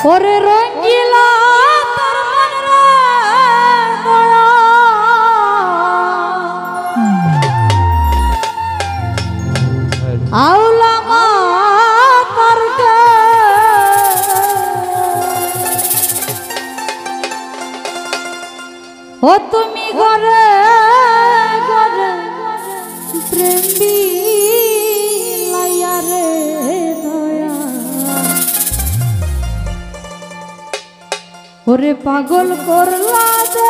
ওরে রঙ্গিলা তোর মনরা দয়া আউলা মা তারকে ও তুমি ঘরে ঘরে প্রেম বিলাইয়া রে দয়া ওরে পাগল করলা দে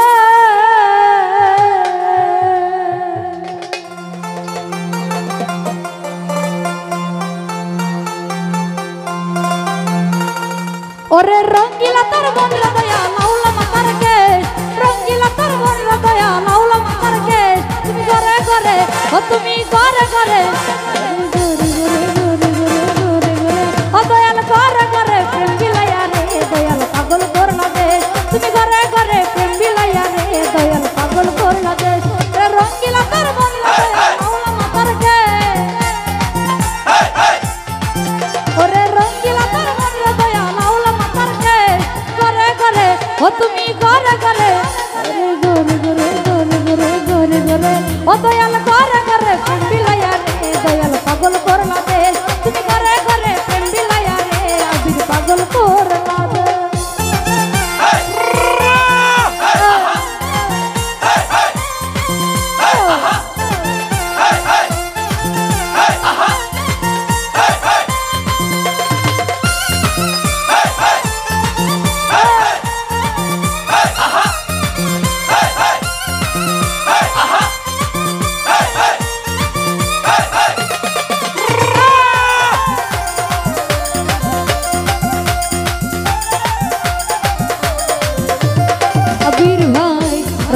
ওরে রঙ্গিলা তোর মনরা দয়া লাউলা মাতার কে রঙ্গিলা তোর মনরা দয়া লাউলা মাতার কে তুমি ঘরে ঘরে ও তুমি ঘরে ঘরে ও দয়াল ঘরে ঘরে প্রেম বিলাইয়া রে দয়াল পাগল করলা দে তুমি ঘরে ঘরে প্রেম বিলাইয়া রে দয়াল পাগল করলা দে রঙ্গিলা তোর মনরা দয়া লাউলা মাতার কে ওরে রঙ্গিলা তোর মনরা দয়া লাউলা মাতার কে ঘরে ঘরে ও তুমি ঘরে ঘরে ঘরে ঘরে ঘরে ঘরে ঘরে ঘরে ও দয়াল ঘরে ঘরে প্রেম বিলাইয়া রে দয়াল পাগল করলা দে তুমি ঘরে ঘরে প্রেম বিলাইয়া রে আবির পাগল করলা দে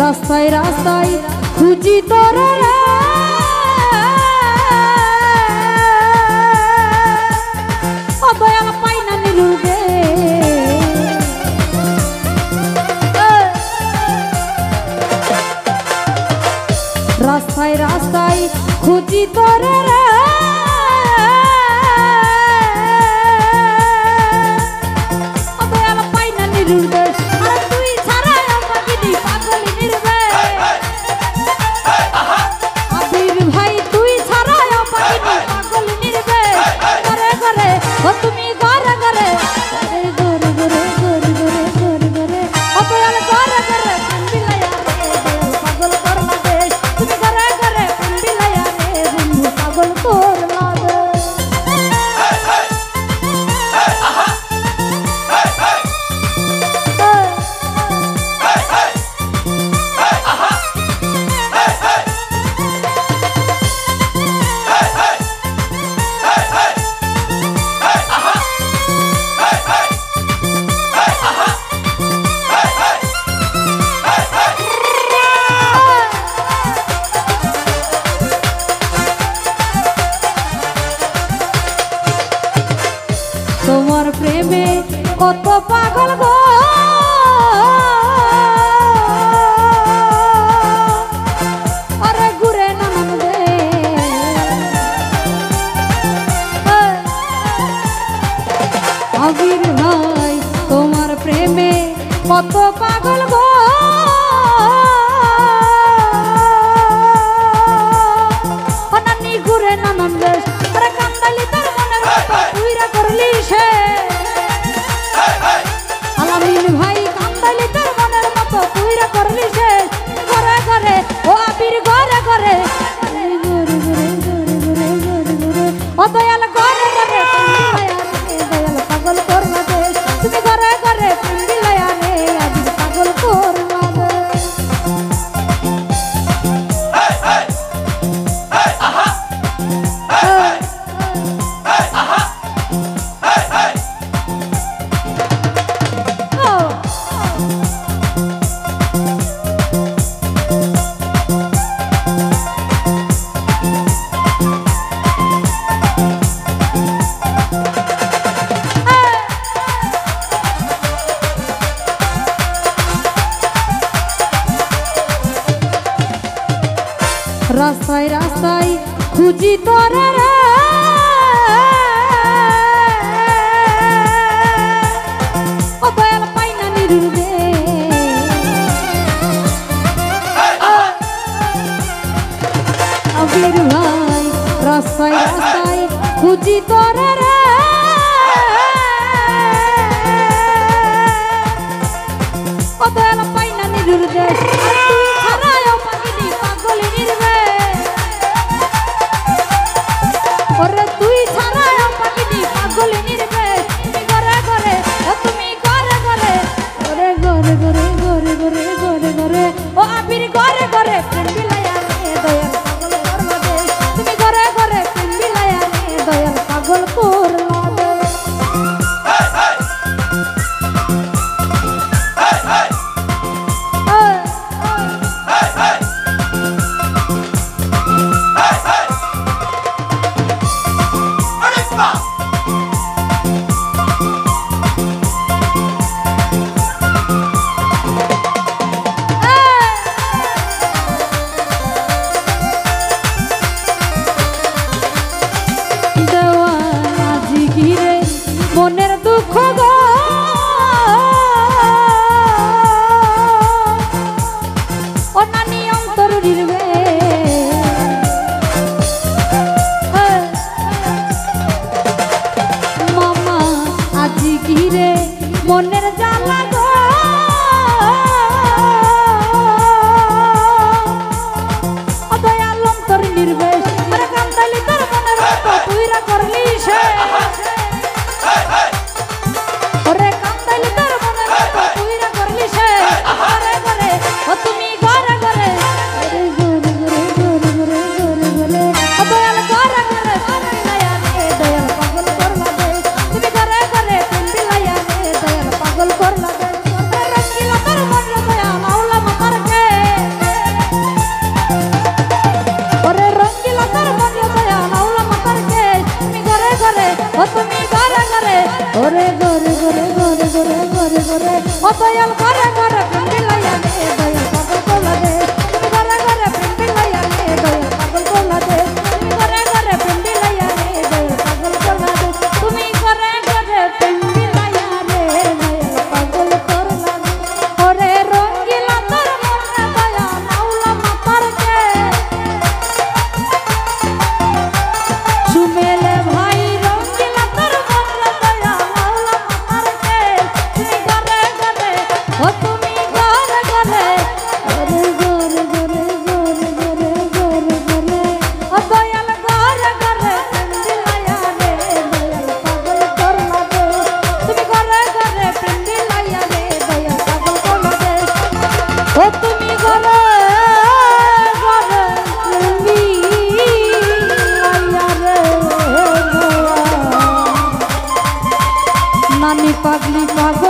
রাস্তায় রাস্তায় খুঁজি তোরে রে ও দয়াল পাই না নিরুগে রাস্তায় রাস্তায় খুঁজি তোরে রে ও দয়াল পাই না নিরুগে তুমি ঘরে ঘরে ঘরে ঘরে ঘরে ঘরে ঘরে ঘরে ও দয়াল ঘরে ঘরে প্রেম বিলাইয়া রে দয়াল পাগল করলা দে তুমি ঘরে ঘরে প্রেম বিলাইয়া রে বন্ধু পাগল করলা দে তোমার প্রেমে কত পাগল গো আরে ঘুরে নানান রে আবির ভাই তোমার প্রেমে কত পাগল গো নানি ঘুরে নানান রে আরে কান্দালি তোর মনের মতো তুইরা করলি সে আলামিন ভাই কান্দালি তোর মনের মতো তুইরা করলি সে ঘরে ঘরে ও আবির ঘরে ঘরে ঘরে ঘরে ঘরে ঘরে ঘরে ঘরে ও দয়াল ঘরে ঘরে দয়াল পাগল করলা দে তুমি ঘরে ঘরে প্রেম বিলাইয়া রে আবির পাগল করলা দে রাস্তায় রাস্তায় খুঁজি তোরে রে খুঁজি তোরে রে ও দয়াল পাই না নিরুর দেশ তুই ছাড়াও পাগলি পাগলি নির্বে ওরে তুই ছাড়াও পাগলি পাগলি নির্বে তুমি ঘরে ঘরে ও তুমি ঘরে ঘরে ওরে ঘরে ঘরে ঘরে ঘরে ঘরে ঘরে ও আবির ঘরে ঘরে প্রেম বিলায়া রে দয়াল পাগল করলা দে তুমি ঘরে ঘরে প্রেম বিলায়া রে দয়াল পাগল করলা দে মনের দুঃখ গো ও নানি অন্তর নির্বে মামা আজি গিরে মনের জ্বালা গো ও দয়াল অন্তর নির্বে আরে কান্দালি তোর মনের মতো তুইরা করলি সে ওরে কান্দাইলি তোর মনে মতো তুইরা করলি সে ঘরে ঘরে ও তুমি ঘরে ঘরে ঘরে ঘরে ঘরে ঘরে ঘরে ঘরে ও দয়াল ঘরে ঘরে প্রেম বিলায়া রে দয়াল পাগল করলা দে তুমি ঘরে ঘরে প্রেম বিলায়া রে দয়াল পাগল করলা দে রঙ্গিলা তোর মনে দয়াল মাওলা মাতারকে ওরে রঙ্গিলা তোর মনে দয়াল মাওলা মাতারকে তুমি ঘরে ঘরে ও তুমি ঘরে ঘরে ওরে ঘরে ঘরে ঘরে ঘরে ঘরে ঘরে ও দয়াল ঘরে ঘরে প্রেম বিলায়া রে দয়াল পাগল করলা দে তুমি ঘরে ঘরে প্রেম বিলায়া রে দয়াল পাগল করলা দে তুমি ঘরে ঘরে প্রেম বিলায়া রে দয়াল পাগল করলা দে তুমি ঘরে ঘরে প্রেম বিলায়া রে দয়াল পাগল করলা দে ওরে রঙ্গিলা তোর মনে দয়া মাওলা মাতারকে সুমেলে ভাই রঙ্গিলা তোর মনে দয়া মাওলা মাতারকে তুমি ঘরে ঘরে ও তুমি ঘরে ঘরে ওরে ঘরে ঘরে ঘরে ঘরে ঘরে ঘরে ও দয়াল ঘরে ঘরে প্রেম বিলায়া রে দয়াল পাগল করলা দে তুমি ঘরে ঘরে প্রেম বিলায়া রে দয়াল পাগল করলা দে ও তুমি ঘরে ঘরে প্রেম বিলায়া রে নানি পাগলি পাগল